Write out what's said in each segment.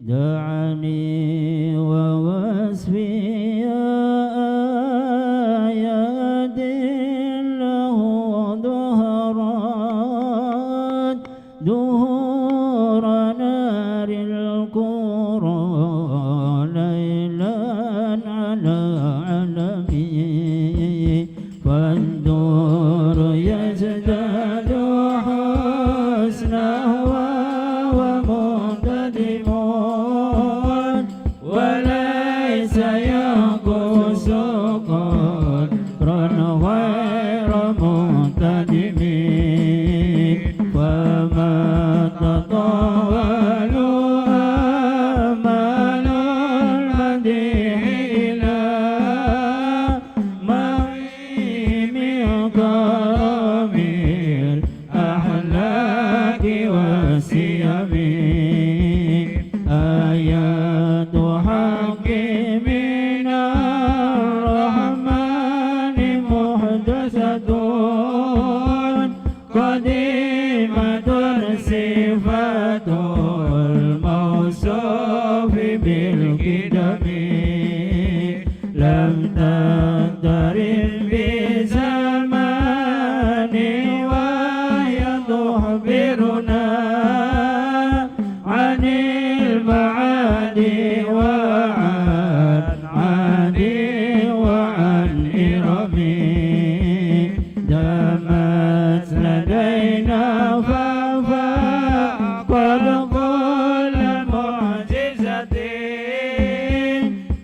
دعني ووصفي آيات له ظهرت دهور نار القرى ليلا على علمي فالدور يزداد حسنا ومنتدم وليس ينقص قدرا غير منتدم فما تطاول آمال المديح إلى مغيم كرم الأحلاك والسيم آيات حق من الرحمن محدثة قديمة صفة الموصوف بالقدم لم تقترن بزمان وهي تخبرنا عن المعاد وعن عادي وعن إرم دامت لدينا ففاق كل معجزة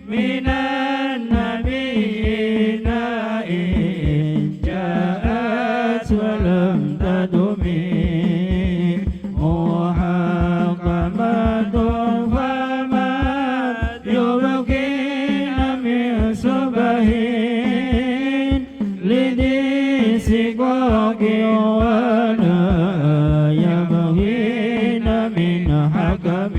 من النبيين إن جاءت ولم تدم محكمة فما يبقين من صبه لذي سقاق ولا يبغين من حكم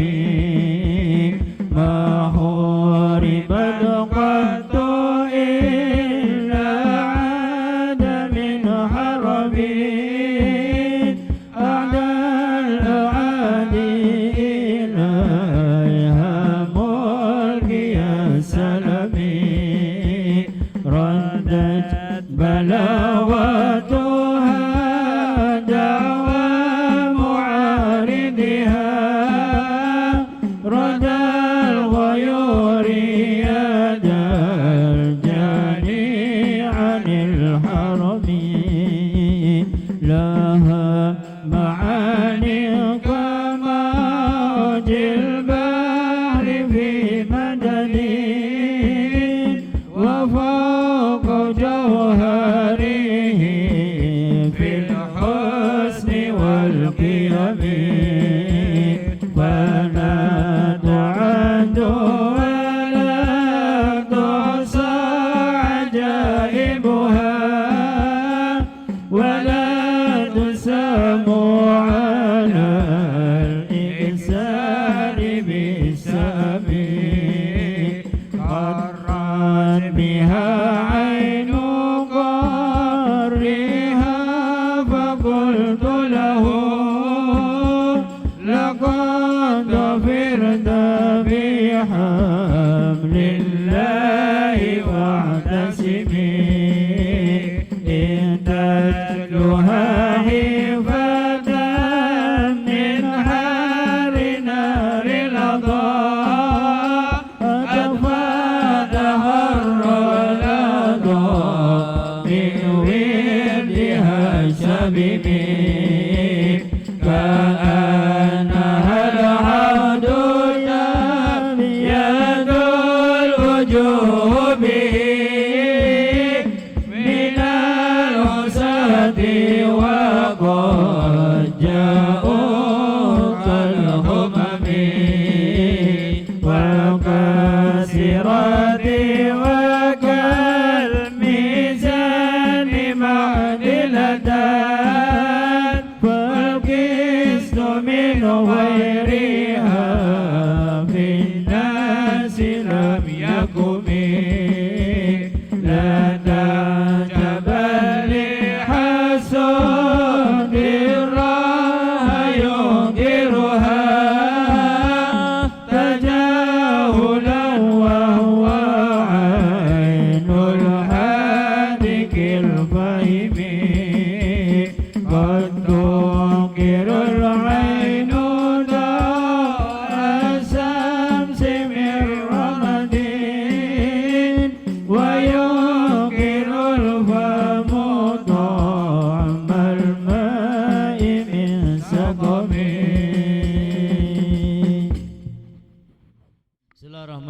ما حربت قط إلا عاد من حرب أعدى الأعادي إليها ملكي السلمي ردت بلاغتها دعوى معارضها ردى الغيور يد الجاني عن الحرم لها معاني كموج البحر في مدد وفوق جوهره في الحسن والقيم فلا تعد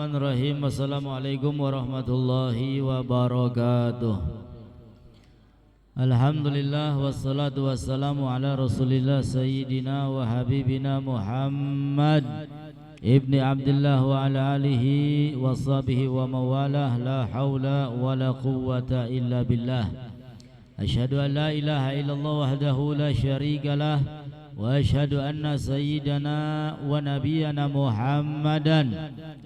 Bismillahirrahmanirrahim. Assalamualaikum warahmatullahi wabarakatuh. Alhamdulillah wassalatu wassalamu ala Rasulillah Sayyidina wa Habibina Muhammad Ibni Abdullah wa ala alihi wa sahbihi wa mawalah. La hawla wa la quwwata illa billah. Asyhadu an la ilaha illallah wahdahu la syarika lah, wa asyhadu anna sayyidana wa nabiyyana Muhammadan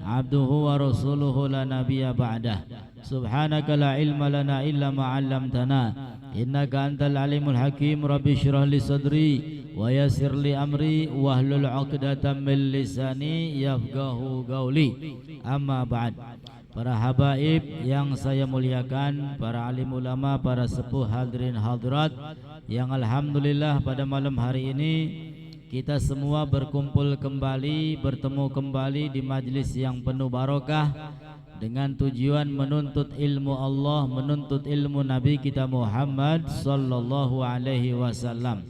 abduhu wa rasuluhu la nabiyya ba'dah. Subhanaka la ilma lana illa ma 'allamtana innaka antal alimul hakim. Rabbi shrah li sadri wa yassir li amri wahlul 'uqdatam min lisani yafqahu qawli. Amma ba'd. Para habaib yang saya muliakan, para alim ulama, para sepuh hadirin hadirat yang alhamdulillah pada malam hari ini kita semua berkumpul kembali, bertemu kembali di majlis yang penuh barokah dengan tujuan menuntut ilmu Allah, menuntut ilmu Nabi kita Muhammad sallallahu alaihi wasallam.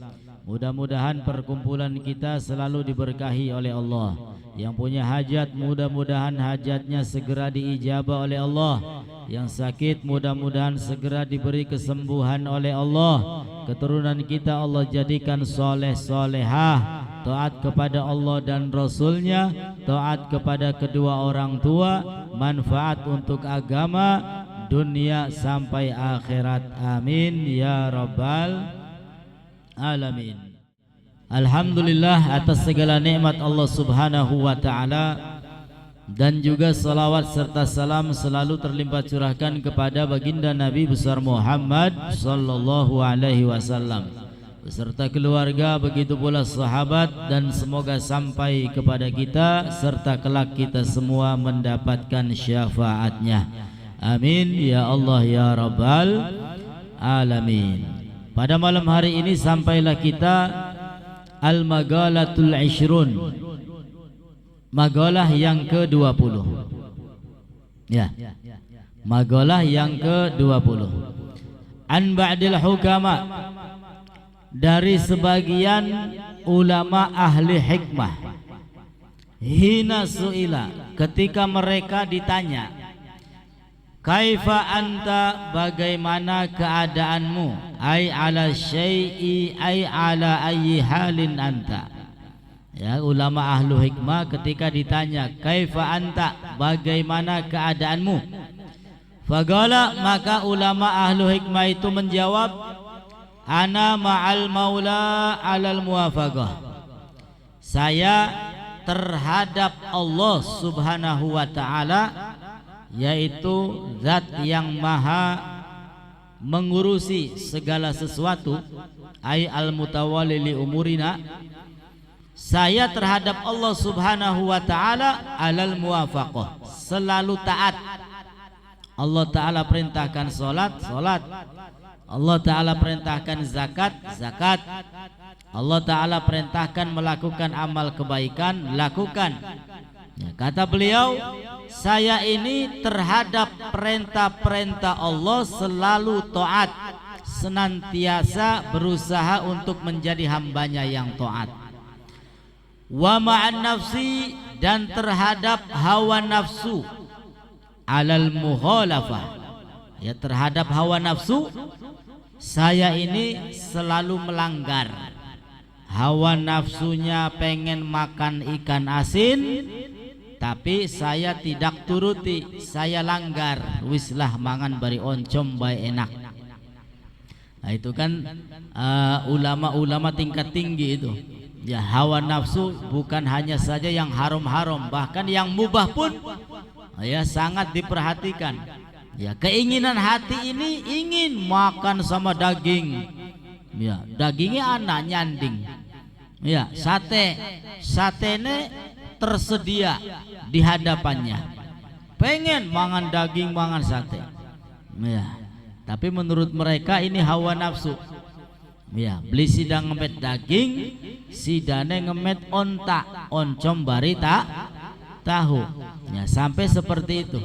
Mudah-mudahan perkumpulan kita selalu diberkahi oleh Allah. Yang punya hajat mudah-mudahan hajatnya segera diijabah oleh Allah. Yang sakit mudah-mudahan segera diberi kesembuhan oleh Allah. Keturunan kita Allah jadikan soleh solehah, taat kepada Allah dan Rasulnya, taat kepada kedua orang tua, manfaat untuk agama, dunia sampai akhirat. Amin ya rabbal alamin. Alhamdulillah atas segala nikmat Allah subhanahu wa ta'ala, dan juga salawat serta salam selalu terlimpah curahkan kepada baginda Nabi besar Muhammad sallallahu alaihi wasallam beserta keluarga, begitu pula sahabat, dan semoga sampai kepada kita serta kelak kita semua mendapatkan syafaatnya. Amin ya Allah ya rabbal alamin. Pada malam hari ini sampailah kita Al-Magalatul Ishrun, magalah yang ke-20. Ya, magalah yang ke-20. An ba'dil hukama, dari sebagian ulama ahli hikmah. Hina su'ila, ketika mereka ditanya, kaifa anta, bagaimana keadaanmu, ai ala syai'i, ai ala ayyi halin anta. Ya, ulama ahlu hikmah ketika ditanya kaifa anta, bagaimana keadaanmu, faqala, maka ulama ahlu hikmah itu menjawab, ana ma'al maula alal muwafaqah, saya terhadap Allah subhanahu wa ta'ala, yaitu zat yang maha mengurusi segala sesuatu, ay al-mutawalli li umurina, saya terhadap Allah subhanahu wa ta'ala alal muwafaqah, selalu taat. Allah ta'ala perintahkan solat, solat. Allah ta'ala perintahkan zakat, zakat. Allah ta'ala perintahkan melakukan amal kebaikan, lakukan. Ya, kata beliau, saya ini terhadap perintah-perintah Allah selalu taat, senantiasa berusaha untuk menjadi hambanya yang taat. Wa ma'an nafsi, dan terhadap hawa nafsu, alal muhalafah, ya, terhadap hawa nafsu saya ini selalu melanggar. Hawa nafsunya pengen makan ikan asin, tapi saya tidak turuti, saya langgar. Wislah mangan bari oncom bae enak. Nah itu kan ulama-ulama tingkat tinggi itu. Ya, hawa nafsu bukan hanya saja yang haram-haram, bahkan yang mubah pun ya sangat diperhatikan. Ya, keinginan hati ini ingin makan sama daging. Ya, dagingnya anak nyanding. Ya, sate, satene tersedia di hadapannya. Pengen mangan daging, mangan sate. Ya, tapi menurut mereka ini hawa nafsu. Ya, beli sidang ngemet daging, sidane ngemet onta, oncom bari tahu. Ya, sampai seperti itu.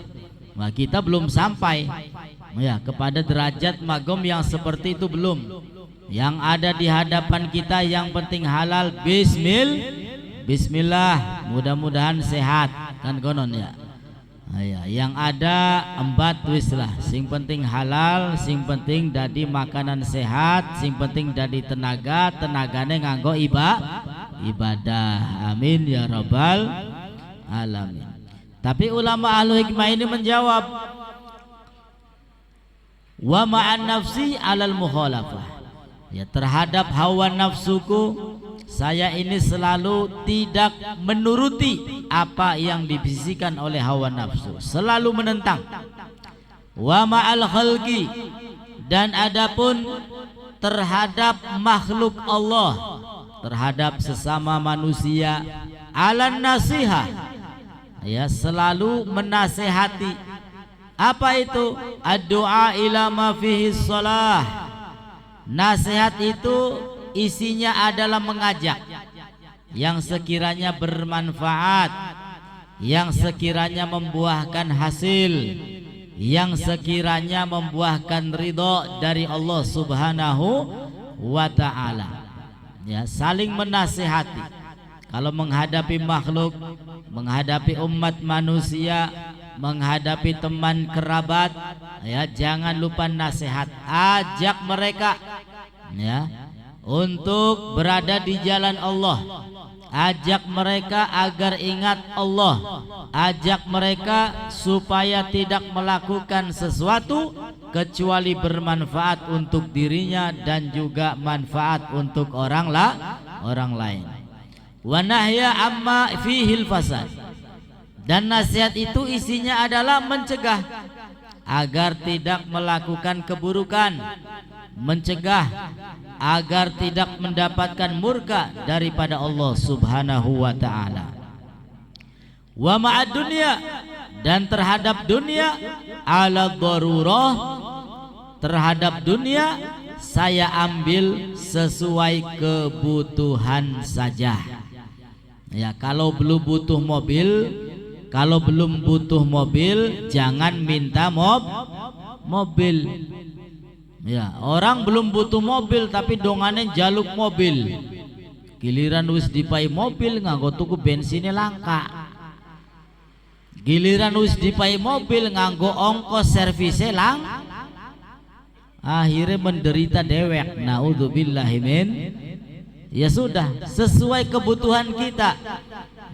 Nah, kita belum sampai ya kepada derajat magom yang seperti itu, belum. Yang ada di hadapan kita yang penting halal, bismillah, mudah-mudahan sehat kan konon ya. Ya, yang ada embat wis lah, sing penting halal, sing penting dadi makanan sehat, sing penting dadi tenagane nganggo ibadah. Amin ya rabbal alamin. Tapi ulama ahlu hikmah ini menjawab, wa ma'an nafsi alal mukhalafah. Ya, terhadap hawa nafsuku saya ini selalu tidak menuruti apa yang dibisikkan oleh hawa nafsu, selalu menentang. Wa ma'al khalqi, dan adapun terhadap makhluk Allah, terhadap sesama manusia, alan nasihah, ya selalu menasehati. Apa itu? Ad-du'a ila ma fihi shalah. Nasihat itu isinya adalah mengajak yang sekiranya bermanfaat, yang sekiranya membuahkan hasil, yang sekiranya membuahkan ridho dari Allah Subhanahu wa ta'ala. Ya, saling menasihati. Kalau menghadapi makhluk, menghadapi umat manusia, menghadapi teman kerabat, ya jangan lupa nasihat. Ajak mereka, ya, untuk berada di jalan Allah. Ajak mereka agar ingat Allah. Ajak mereka supaya tidak melakukan sesuatu kecuali bermanfaat untuk dirinya dan juga manfaat untuk orang lain. Wa nahya amma fihil fasad. Dan nasihat itu isinya adalah mencegah agar tidak melakukan keburukan, mencegah agar tidak mendapatkan murka daripada Allah Subhanahu wa ta'ala. Wa ma'ad dunya, dan terhadap dunia, ala darurah, terhadap dunia saya ambil sesuai kebutuhan saja. Ya, kalau belum butuh mobil, kalau belum butuh mobil jangan minta mobil. Ya, orang belum butuh mobil tapi dongane jaluk mobil. Giliran wis dipai mobil nganggo tuku bensinnya langka. Giliran wis dipai mobil nganggo ongkos servisnya akhirnya menderita dewek. Naudzubillahi min. Ya sudah, sesuai kebutuhan kita.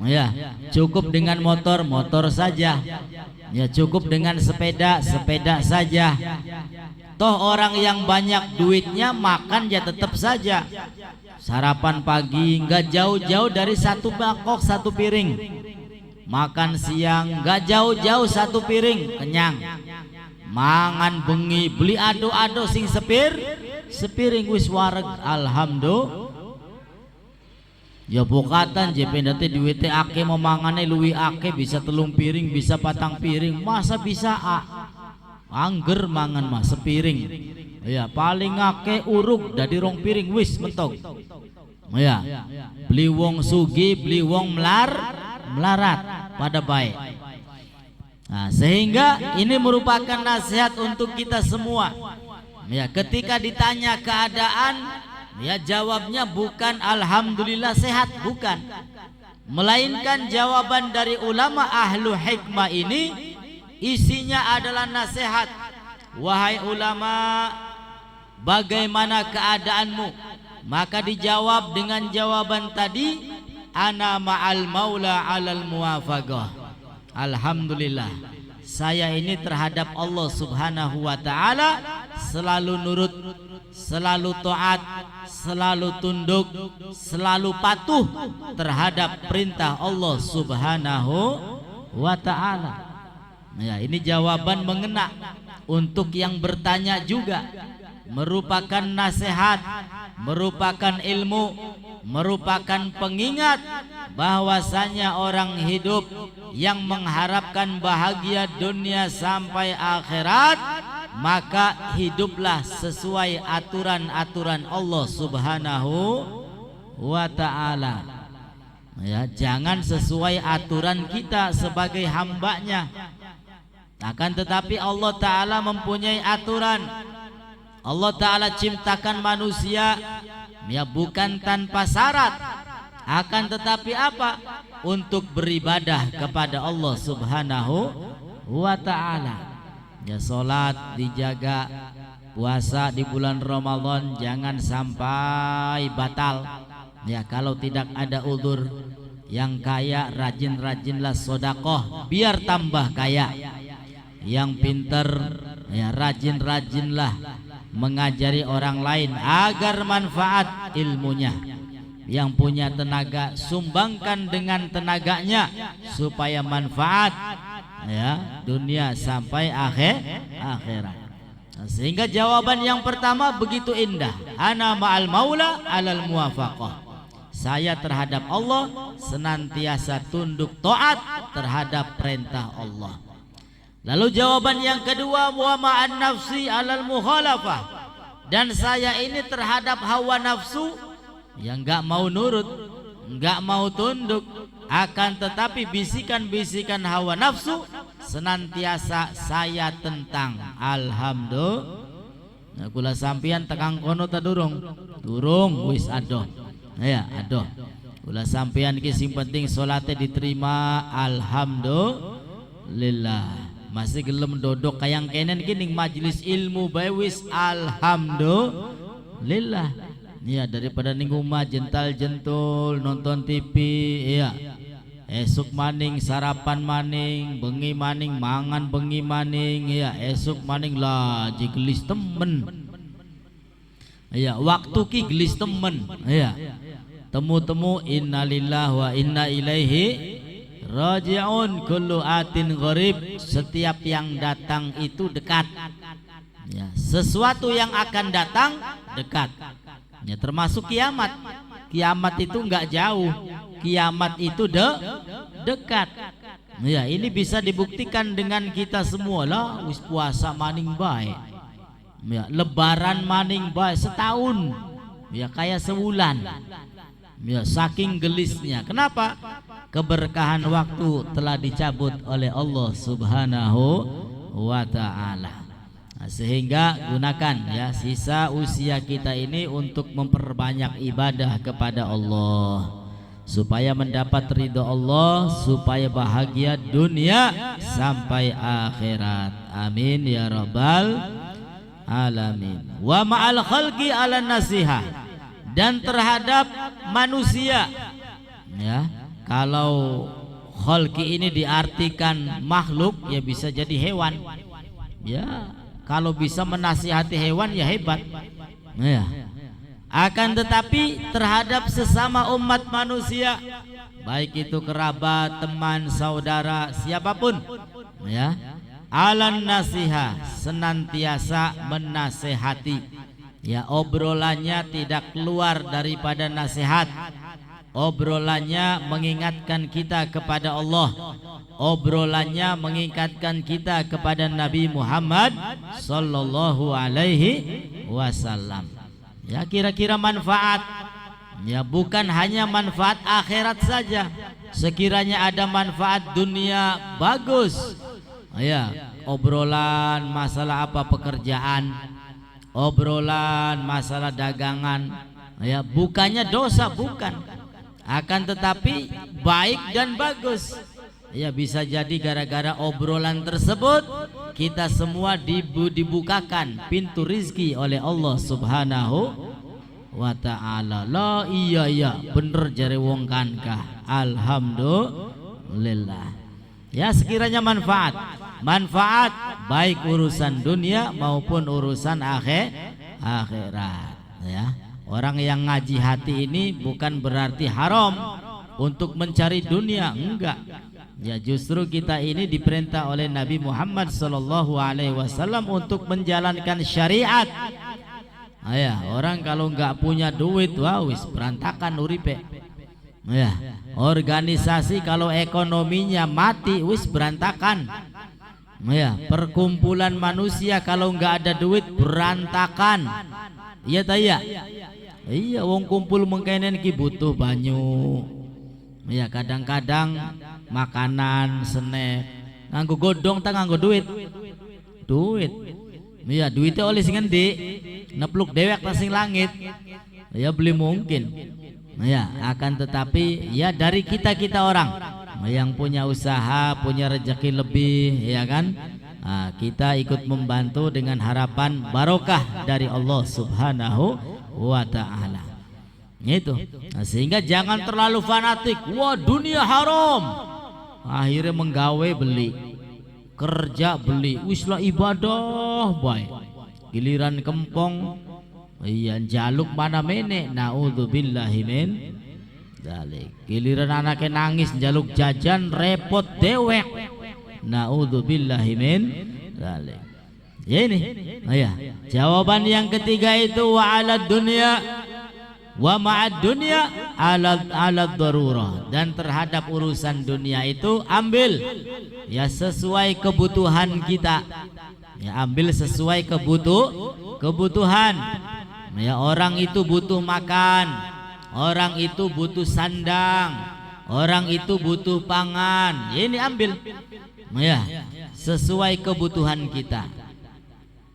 Ya, cukup dengan motor saja. Ya, cukup dengan sepeda saja. Toh orang yang banyak duitnya makan ya tetap saja. Sarapan pagi nggak jauh-jauh dari satu mangkok satu piring. Makan siang nggak jauh-jauh satu piring, kenyang. Mangan bengi beli ado-ado sing sepiring wis wareg, alhamdulillah. Ya bokatan JP nanti duitnya ake mau mangane luwi ake, bisa telung piring, bisa patang piring, masa bisa angger mangan mah sepiring. Ya paling ake uruk dari rong piring wis mentok. Ya beli wong sugi, beli wong melarat pada baik. Nah, sehingga ini merupakan nasihat untuk kita semua. Ya, ketika ditanya keadaan, ya jawabnya bukan alhamdulillah sehat, bukan, melainkan jawaban dari ulama ahlu hikmah ini isinya adalah nasihat. Wahai ulama, bagaimana keadaanmu? Maka dijawab dengan jawaban tadi, ana ma'al maula alal muwafaqah. Alhamdulillah, saya ini terhadap Allah Subhanahu wa ta'ala selalu nurut, selalu taat, selalu tunduk, selalu patuh terhadap perintah Allah Subhanahu wa ta'ala. Ya, ini jawaban mengena untuk yang bertanya juga, merupakan nasihat, merupakan ilmu, merupakan pengingat bahwasanya orang hidup yang mengharapkan bahagia dunia sampai akhirat, maka hiduplah sesuai aturan-aturan Allah Subhanahu wa ta'ala. Ya, jangan sesuai aturan kita sebagai hambanya. Akan tetapi Allah Ta'ala mempunyai aturan. Allah Ta'ala ciptakan manusia ya bukan tanpa syarat, akan tetapi apa? Untuk beribadah kepada Allah Subhanahu wa ta'ala. Ya, salat dijaga, puasa di bulan Ramadan jangan sampai batal. Ya, kalau tidak ada uzur. Yang kaya rajin-rajinlah sedekah biar tambah kaya. Yang pintar ya rajin-rajinlah mengajari orang lain agar manfaat ilmunya. Yang punya tenaga sumbangkan dengan tenaganya supaya manfaat ya dunia sampai akhirat. Sehingga jawaban yang pertama begitu indah. Ana ma'al maula alal muwafaqah. Saya terhadap Allah senantiasa tunduk taat terhadap perintah Allah. Lalu jawaban yang kedua, wa ma'an nafsi alal mukhalafah. Dan saya ini terhadap hawa nafsu yang enggak mau nurut, enggak mau tunduk, akan tetapi bisikan-bisikan hawa nafsu senantiasa saya tentang. Alhamdulillah. Kula sampian tekang kono ta durung? Durung wis adoh. Ya, adoh. Kula sampean iki sing penting salate diterima, alhamdulillah. Masih gelem dodok kayang kenen iki ning majelis ilmu bae wis alhamdulillah. Ya, daripada ning omah jental-jentul nonton TV ya. Esuk maning sarapan maning, bengi maning mangan bengi maning ya, esuk maning lah gelis temen. Ya, waktu ki gelis temen ya. Temu-temu innalillahi wa inna ilaihi raji'un. Kullu atin gharib. Setiap yang datang itu dekat ya, sesuatu yang akan datang dekat ya, termasuk kiamat. Kiamat itu enggak jauh, kiamat itu dekat ya. Ini bisa dibuktikan dengan kita semua lah. Wis puasa maning baik ya, lebaran maning baik setahun ya, kayak sebulan ya, saking gelisnya. Kenapa? Keberkahan waktu telah dicabut oleh Allah Subhanahu wa ta'ala. Nah, sehingga gunakan ya sisa usia kita ini untuk memperbanyak ibadah kepada Allah supaya mendapat ridha Allah, supaya bahagia dunia sampai akhirat. Amin ya rabbal alamin. Wa ma'al khalqi ala nasihah. Dan terhadap manusia ya, kalau khalqi ini diartikan makhluk ya bisa jadi hewan ya. Kalau bisa menasihati hewan ya hebat ya. Akan tetapi terhadap sesama umat manusia, baik itu kerabat, teman, saudara, siapapun ya, alan nasiha, senantiasa menasehati ya. Obrolannya tidak keluar daripada nasihat. Obrolannya mengingatkan kita kepada Allah. Obrolannya mengingatkan kita kepada Nabi Muhammad sallallahu alaihi wasallam. Ya, kira-kira manfaat ya, bukan hanya manfaat akhirat saja. Sekiranya ada manfaat dunia bagus ya, obrolan masalah apa pekerjaan, obrolan masalah dagangan ya, bukannya dosa, bukan, akan tetapi baik dan bagus ya. Bisa jadi gara-gara obrolan tersebut kita semua dibukakan pintu rizki oleh Allah Subhanahu wa ta'ala. La iya ya bener jare wong kankah. Alhamdulillah ya. Sekiranya manfaat baik urusan dunia maupun urusan akhirat ya. Orang yang ngaji hati ini bukan berarti haram untuk mencari dunia, enggak ya. Justru kita ini diperintah oleh Nabi Muhammad sallallahu alaihi wasallam untuk menjalankan syariat ya. Orang kalau enggak punya duit, wah wis berantakan uripe ya. Organisasi kalau ekonominya mati wis berantakan ya. Perkumpulan manusia kalau enggak ada duit berantakan. Iya ta ya? Iya, wong kumpul mengkenen ki butuh banyu. Ya, kadang-kadang makanan, snack, nganggo godong ta nganggo duit. Iya, duitnya oleh sing endi? Nepluk dewek ta sing langit. Ya beli mungkin. Ya, akan tetapi ya dari kita orang yang punya usaha, punya rezeki lebih, ya kan? Kita ikut membantu dengan harapan barokah dari Allah Subhanahu wa ta'ala. Itu. Sehingga jangan terlalu fanatik. Wah, dunia haram. Akhirnya menggawe beli, kerja beli, wislah ibadah baik. Giliran kempong, iya jaluk mana mene, naudzubillahi min dzalik. Giliran anaknya nangis jaluk jajan, repot dewek, naudzubillahi min dzalik. Ya ini, jawaban yang ketiga itu wa 'alad dunya wa ma'ad dunya ala darurah, dan terhadap urusan dunia itu ambil ya sesuai kebutuhan kita, ya ambil sesuai kebutuhan. Ya, orang itu butuh makan, orang itu butuh sandang, orang itu butuh pangan, ya ini ambil ya sesuai kebutuhan kita.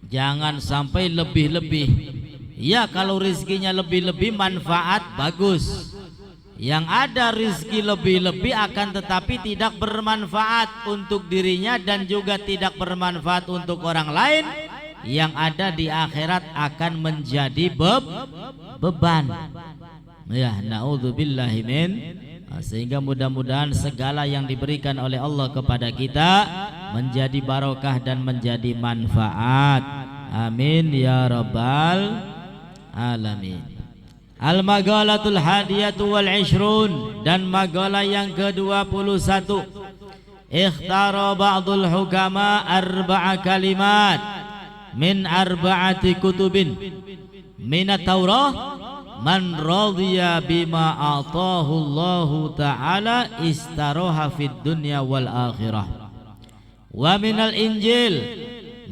Jangan sampai lebih-lebih. Ya, kalau rizkinya lebih-lebih manfaat bagus. Yang ada rizki lebih-lebih akan tetapi tidak bermanfaat untuk dirinya dan juga tidak bermanfaat untuk orang lain, yang ada di akhirat akan menjadi beban. Ya, naudzubillahi min. Sehingga mudah-mudahan segala yang diberikan oleh Allah kepada kita menjadi barokah dan menjadi manfaat. Amin ya rabbal alamin. Al-Maghalatul Hadiyatu wal Ishrun, dan magalah yang ke-21. Ikhtara ba'dul hukama arba'a kalimat min arba'ati kutubin min at-Taurah man radhiya bima atahu Allah ta'ala istaroha fid dunya wal akhirah. Wa minal Injil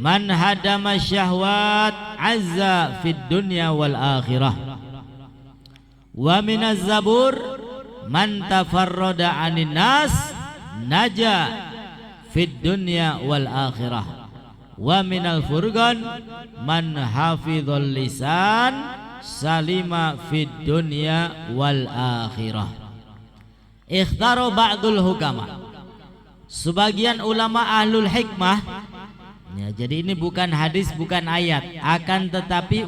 man hadama syahwat azza fid dunya wal akhirah. Wa minaz zabur man tafarrada anin nas naja fid dunya wal akhirah. Wa minal furqan man hafizul lisan salima fid dunya wal akhirah. Ikhtaro ba'dul hukama, sebagian ulama ahlul hikmah. Ya, jadi ini bukan hadis, bukan ayat, akan tetapi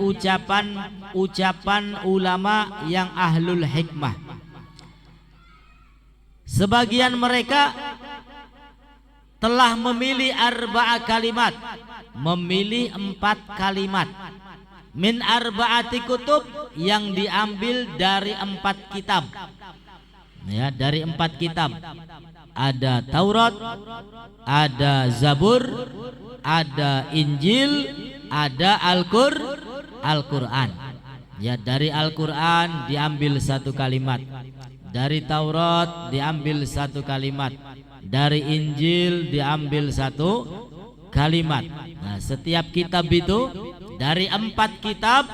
ucapan ulama yang ahlul hikmah. Sebagian mereka telah memilih arba'a kalimat, memilih 4 kalimat min arba'ati kutub, yang diambil dari 4 kitab. Ya, dari 4 kitab. Ada Taurat, ada Zabur, ada Injil, ada Al-Quran. Ya, dari Al-Quran diambil 1 kalimat, dari Taurat diambil 1 kalimat, dari Injil diambil 1 kalimat. Nah, setiap kitab itu dari 4 kitab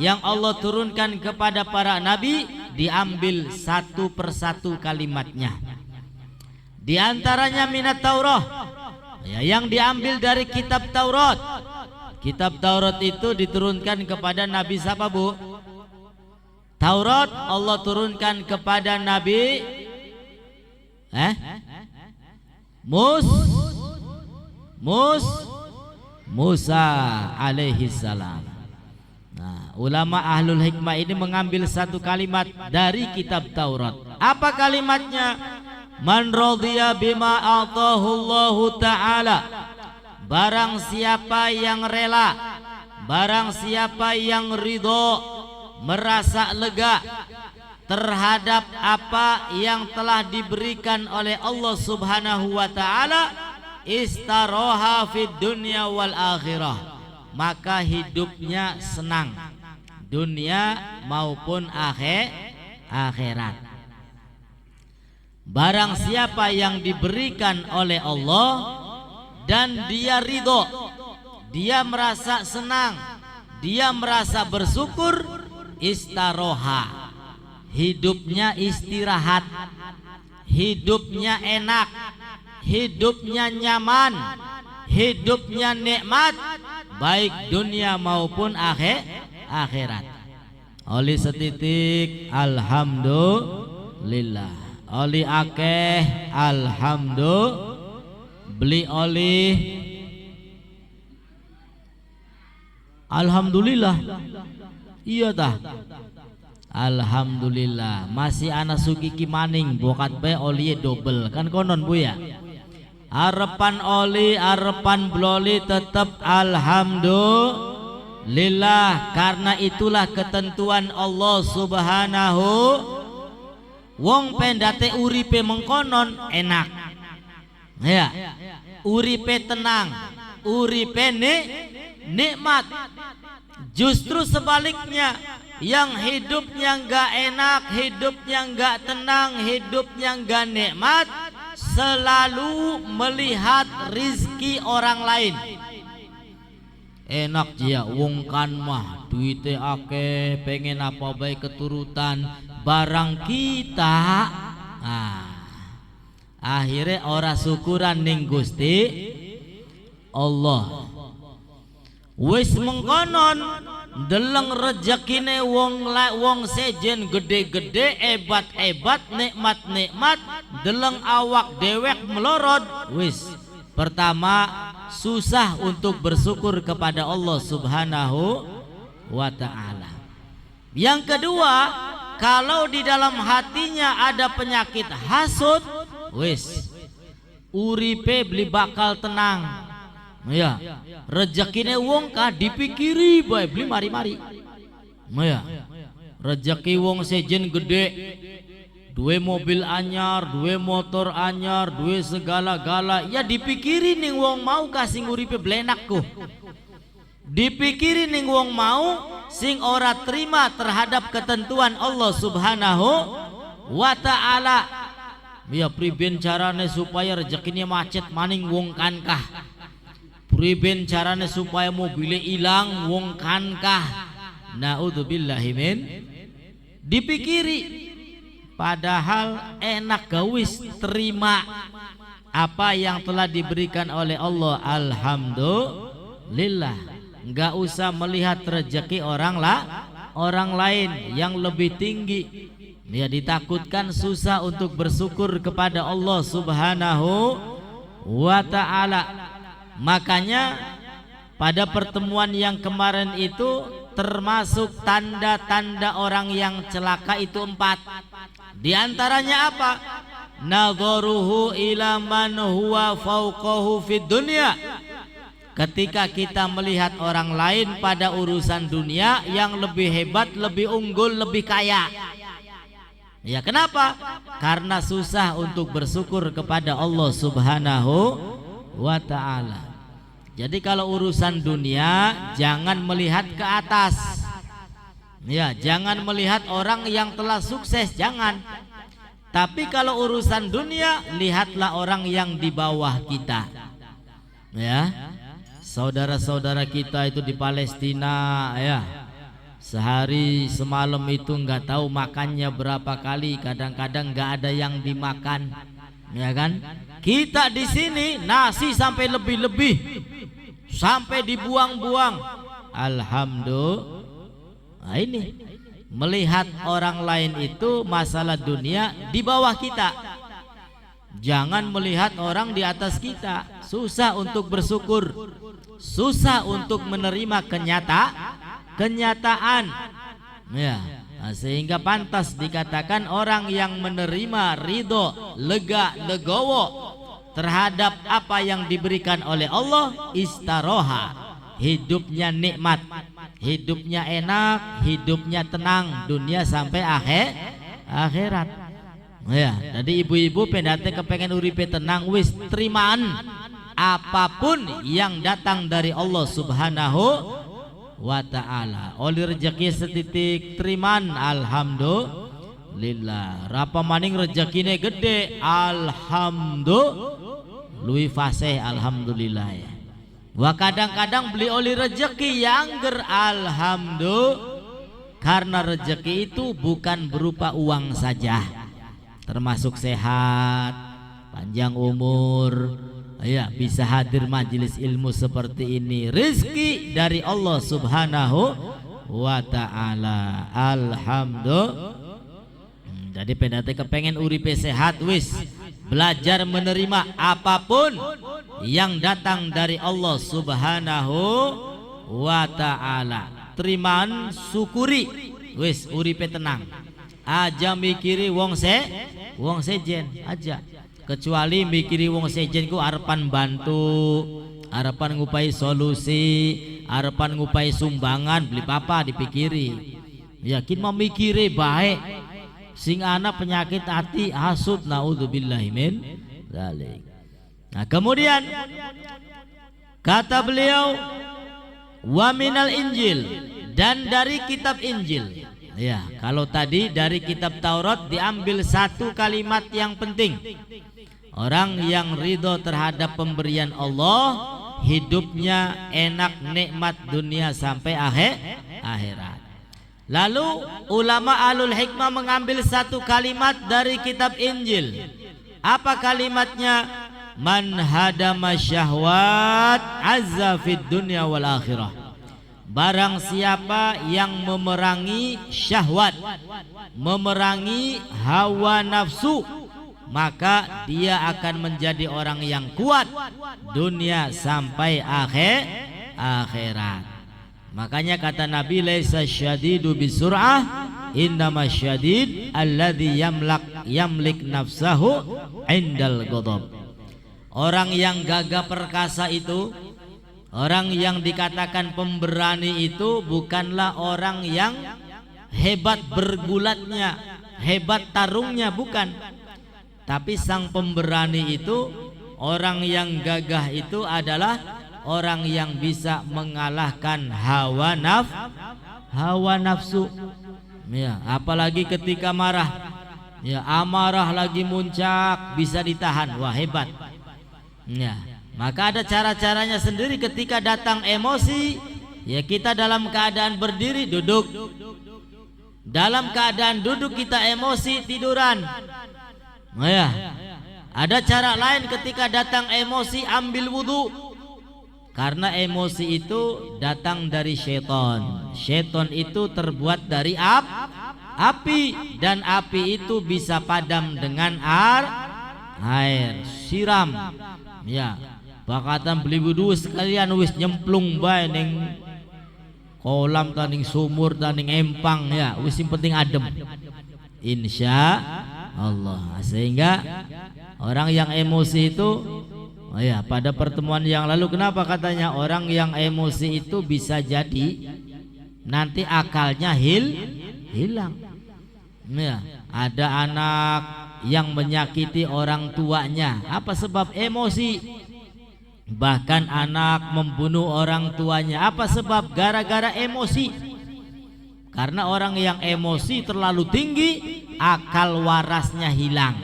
yang Allah turunkan kepada para nabi diambil 1 persatu kalimatnya. Di antaranya minat Taurah, ya, yang diambil dari kitab Taurat. Kitab Taurat itu diturunkan kepada Nabi siapa, Bu? Taurat Allah turunkan kepada Nabi Musa alaihi salam. Nah, ulama ahlul hikmah ini mengambil 1 kalimat dari kitab Taurat. Apa kalimatnya? Man radhiya bima atahu Allah ta'ala, barang siapa yang rela, barang siapa yang ridho, merasa lega terhadap apa yang telah diberikan oleh Allah Subhanahu wa ta'ala, istaroha fid dunya wal akhirah, maka hidupnya senang dunia maupun akhirat. Barang siapa yang diberikan oleh Allah dan dia ridho, dia merasa senang, dia merasa bersyukur, istaroha, hidupnya istirahat, hidupnya enak, hidupnya nyaman, hidupnya nikmat, baik dunia maupun akhirat. Oleh setitik alhamdulillah. oli akeh alhamdulillah, beli oli alhamdulillah. Iya tah, alhamdulillah. Masih ana sugiki maning bokat bae oli double kan konon Bu ya. Arepan oli arepan bloli tetap alhamdulillah, karena itulah ketentuan Allah Subhanahu. Wong pendate uripe mengkonon enak ya, uripe tenang, uripe nikmat. Justru sebaliknya, yang hidupnya enggak enak, hidupnya enggak tenang, hidupnya enggak nikmat, selalu melihat rizki orang lain. Enak dia wong kan mah duitnya akeh, pengen apa baik keturutan, barang kita akhirnya ora syukuran ning Gusti Allah. Wis mengkonon deleng rejekine wong sejen gede-gede, ebat-ebat, nikmat-nikmat, deleng awak dewek melorot. Wis pertama susah untuk bersyukur kepada Allah Subhanahu wa ta'ala. Yang kedua, kalau di dalam hatinya ada penyakit hasud, wis uripe beli bakal tenang ya, rezekine wong kah dipikiri bae beli mari-mari ya. Rezeki wong sejen gede, duwe mobil anyar, duwe motor anyar, duwe segala-gala, ya dipikiri ning wong mau kasih nguripe blenakku, dipikiri ning wong mau sing ora terima terhadap ketentuan Allah Subhanahu wa ta'ala. Ya priben carane supaya rezekinya macet maning wong kankah, priben carane supaya mobilnya hilang wong kankah, naudzubillahi min, dipikiri. Padahal enak gawis terima apa yang telah diberikan oleh Allah, alhamdulillah. Enggak usah melihat rezeki orang lain yang lebih tinggi. Dia ditakutkan susah untuk bersyukur kepada Allah Subhanahu wa ta'ala. Makanya pada pertemuan yang kemarin itu termasuk tanda-tanda orang yang celaka itu 4. Di antaranya apa? Nadharuhu ila man huwa fauqahu fid dunya. Ketika kita melihat orang lain pada urusan dunia yang lebih hebat, lebih unggul, lebih kaya. Ya kenapa? Karena susah untuk bersyukur kepada Allah Subhanahu wa ta'ala. Jadi kalau urusan dunia jangan melihat ke atas. Ya, jangan melihat orang yang telah sukses, jangan. Tapi kalau urusan dunia, lihatlah orang yang di bawah kita. Ya. Saudara-saudara kita itu di Palestina ya. Sehari semalam itu nggak tahu makannya berapa kali, kadang-kadang nggak ada yang dimakan, ya kan? Kita di sini nasi sampai lebih-lebih, sampai dibuang-buang. Alhamdulillah. Nah, ini melihat orang lain itu masalah dunia di bawah kita. Jangan melihat orang di atas kita. Susah untuk bersyukur, susah untuk menerima kenyataan ya. Nah, sehingga pantas dikatakan orang yang menerima ridho, lega, legowo terhadap apa yang diberikan oleh Allah, istaroha, hidupnya nikmat, hidupnya enak, hidupnya tenang dunia sampai akhirat ya. Jadi ibu-ibu pendate kepengen uripe tenang, wis terimaan apapun yang datang dari Allah Subhanahu wa ta'ala. Oleh rezeki setitik teriman, alhamdulillah. Rapa maning rezekine gede, alhamdulillah. Lui fasih, alhamdulillah ya. Wah kadang-kadang beli oleh rezeki yang ger, alhamdulillah. Karena rezeki itu bukan berupa uang saja, termasuk sehat, panjang umur, ya, bisa hadir majelis ilmu seperti ini, rezeki dari Allah Subhanahu wa ta'ala, alhamdulillah. Jadi PDT kepengen uripe sehat wis belajar menerima apapun yang datang dari Allah Subhanahu wa ta'ala. Terimaan syukuri wis uripe tenang. Aja mikiri wong sejen aja. Kecuali mikiri wong sejen ku arepan bantu, arepan ngupai solusi, arepan ngupai sumbangan, beli apa dipikiri. Yakin memikiri baik. Sing ana penyakit hati hasud, naudzubillahi min dzalik. Nah, kemudian kata beliau wa minal Injil, dan dari kitab Injil. Ya, kalau tadi dari kitab Taurat diambil satu kalimat yang penting. Orang yang ridho terhadap pemberian Allah, hidupnya enak nikmat dunia sampai akhirat. Lalu ulama alul hikmah mengambil satu kalimat dari kitab Injil. Apa kalimatnya? Man hadama syahwat azza fid dunya wal akhirah. Barang siapa yang memerangi syahwat, memerangi hawa nafsu, maka dia akan menjadi orang yang kuat dunia sampai akhirat. Makanya kata Nabi, laisa syadidu bisur'ah, innama syadid alladzi yamlik nafsahu indal ghadab. Orang yang gagah perkasa itu, orang yang dikatakan pemberani itu bukanlah orang yang hebat bergulatnya, hebat tarungnya, bukan. Tapi sang pemberani itu, orang yang gagah itu adalah orang yang bisa mengalahkan hawa nafsu. Ya, apalagi ketika marah. Ya, amarah lagi muncak bisa ditahan. Wah, hebat. Ya, maka ada cara-caranya sendiri ketika datang emosi. Ya, kita dalam keadaan berdiri duduk. Dalam keadaan duduk kita emosi tiduran. Ya, ada cara lain ketika datang emosi ambil wudhu. Karena emosi itu datang dari syaitan. Syaitan itu terbuat dari api, dan api itu bisa padam dengan air siram. Ya, bakatan beli wudhu sekalian wis nyemplung bae ning kolam taning sumur taning empang, ya wis yang penting adem. Insya Allah. Sehingga orang yang emosi itu, oh ya, pada pertemuan yang lalu kenapa katanya orang yang emosi itu bisa jadi nanti akalnya hilang. Ya, ada anak yang menyakiti orang tuanya. Apa sebab emosi? Bahkan anak membunuh orang tuanya. Apa sebab? Gara-gara emosi. Karena orang yang emosi terlalu tinggi, akal warasnya hilang.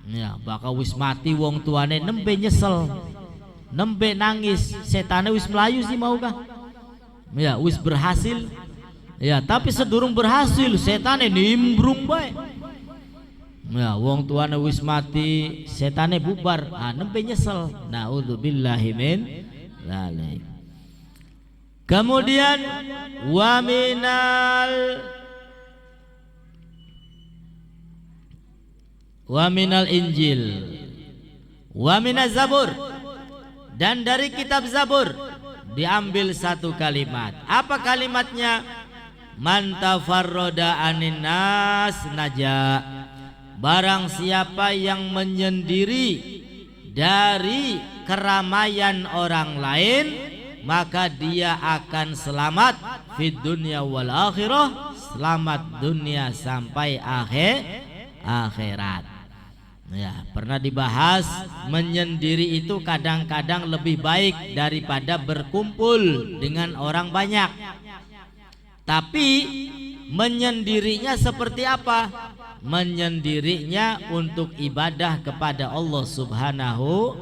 Ya, bakal wis mati wong tuane nembe nyesel, nembe nangis, setane wis melayu sih mau kah? Ya, wis berhasil. Ya, tapi sedurung berhasil setane nimbrung bae. Ya, wong tuane wis mati, setane bubar, nembe nyesel. Naudzubillahi min dzalik. Kemudian wa minal Injil wa minaz Zabur, dan dari kitab Zabur diambil satu kalimat. Apa kalimatnya? Man tafarroda anin nas naja. Barang siapa yang menyendiri dari keramaian orang lain, maka dia akan selamat fid dunya wal akhirah, selamat dunia sampai akhirat. Ya, pernah dibahas menyendiri itu kadang-kadang lebih baik daripada berkumpul dengan orang banyak. Tapi menyendirinya seperti apa? Menyendirinya untuk ibadah kepada Allah Subhanahu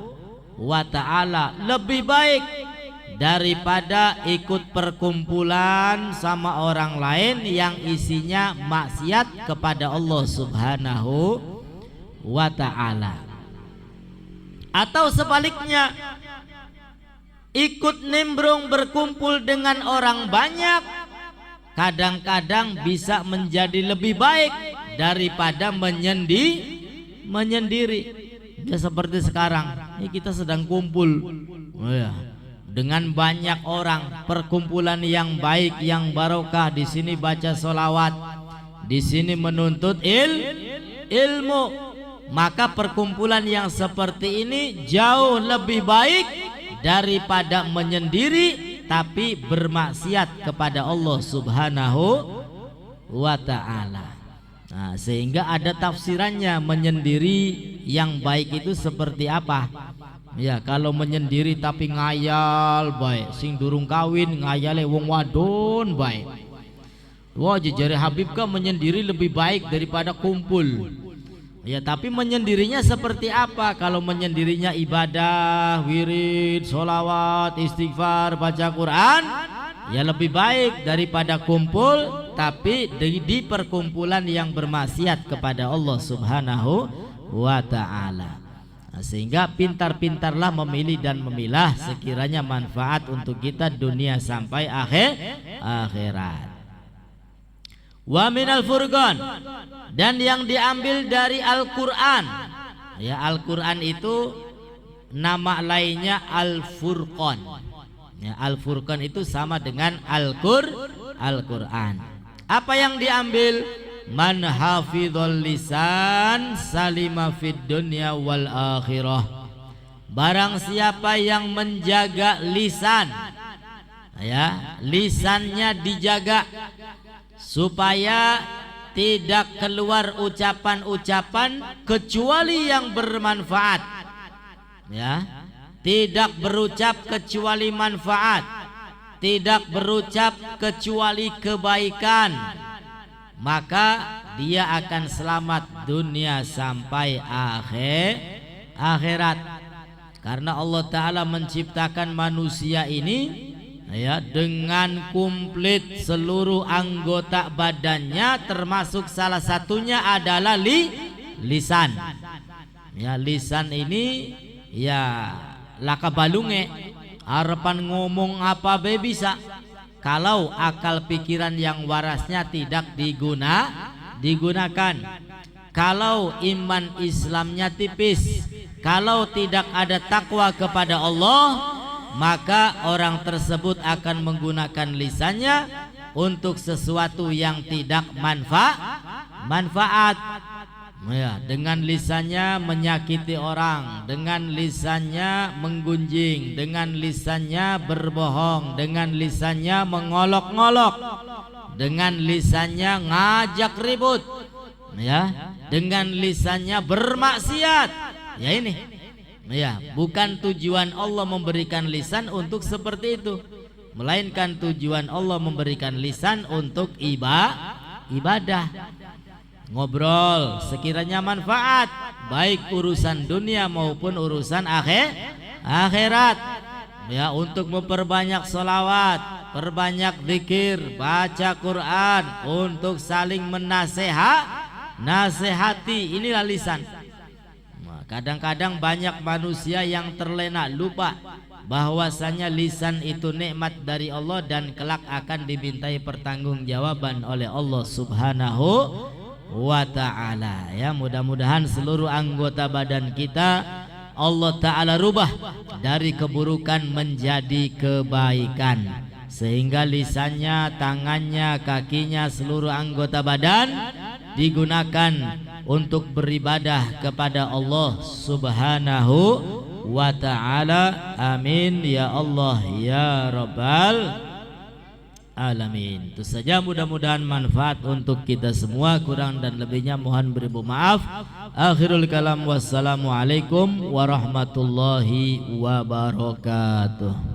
wa ta'ala lebih baik daripada ikut perkumpulan sama orang lain yang isinya maksiat kepada Allah Subhanahu wa ta'ala. Atau sebaliknya, ikut nimbrung berkumpul dengan orang banyak kadang-kadang bisa menjadi lebih baik daripada menyendiri. Ya seperti sekarang ini kita sedang kumpul, oh ya, dengan banyak orang, perkumpulan yang baik, yang barokah. Di sini baca sholawat, di sini menuntut ilmu. Maka perkumpulan yang seperti ini jauh lebih baik daripada menyendiri tapi bermaksiat kepada Allah Subhanahu wa ta'ala. Nah, sehingga ada tafsirannya menyendiri yang baik itu seperti apa. Ya, kalau menyendiri tapi ngayal baik, sing durung kawin ngayale wong wadon baik. Wah, jare Habib kan menyendiri lebih baik daripada kumpul. Ya, tapi menyendirinya seperti apa? Kalau menyendirinya ibadah, wirid, sholawat, istighfar, baca Quran, ya lebih baik daripada kumpul tapi di perkumpulan yang bermaksiat kepada Allah Subhanahu wa ta'ala. Nah, sehingga pintar-pintarlah memilih dan memilah sekiranya manfaat untuk kita dunia sampai akhirat. Wa minal furqan, dan yang diambil dari Al-Quran. Ya, Al-Quran itu nama lainnya Al-Furqan. Ya, Al-Furqan itu sama dengan Al-Quran. Apa yang diambil? Man hafidhul lisan salima fid dunya wal akhirah. Barang siapa yang menjaga lisan, ya, lisannya dijaga supaya tidak keluar ucapan-ucapan kecuali yang bermanfaat, ya, tidak berucap kecuali manfaat, tidak berucap kecuali kebaikan, maka dia akan selamat dunia sampai akhirat. Karena Allah Ta'ala menciptakan manusia ini, ya, dengan komplit seluruh anggota badannya, termasuk salah satunya adalah lisan. Ya, lisan ini ya laka balunge, harapan ngomong apa be bisa kalau akal pikiran yang warasnya tidak digunakan, kalau iman Islamnya tipis, kalau tidak ada takwa kepada Allah, maka orang tersebut akan menggunakan lisannya untuk sesuatu yang tidak manfaat. Ya, dengan lisannya menyakiti orang, dengan lisannya menggunjing, dengan lisannya berbohong, dengan lisannya mengolok-ngolok, dengan lisannya ngajak ribut, ya, dengan lisannya bermaksiat. Ya, ini, ya, bukan tujuan Allah memberikan lisan untuk seperti itu, melainkan tujuan Allah memberikan lisan untuk ibadah. Ngobrol sekiranya manfaat, baik urusan dunia maupun urusan akhirat. Ya, untuk memperbanyak sholawat, perbanyak zikir, baca Quran, untuk saling nasihati, inilah lisan. Nah, kadang-kadang banyak manusia yang terlena, lupa bahwasanya lisan itu nikmat dari Allah dan kelak akan dimintai pertanggungjawaban oleh Allah Subhanahu wa ta'ala. Ya, mudah-mudahan seluruh anggota badan kita Allah Ta'ala rubah dari keburukan menjadi kebaikan, sehingga lisannya, tangannya, kakinya, seluruh anggota badan digunakan untuk beribadah kepada Allah Subhanahu wa ta'ala. Amin ya Allah ya Rabbal alamin. Itu saja, mudah-mudahan manfaat untuk kita semua. Kurang dan lebihnya mohon beribu maaf. Akhirul kalam, wassalamualaikum warahmatullahi wabarakatuh.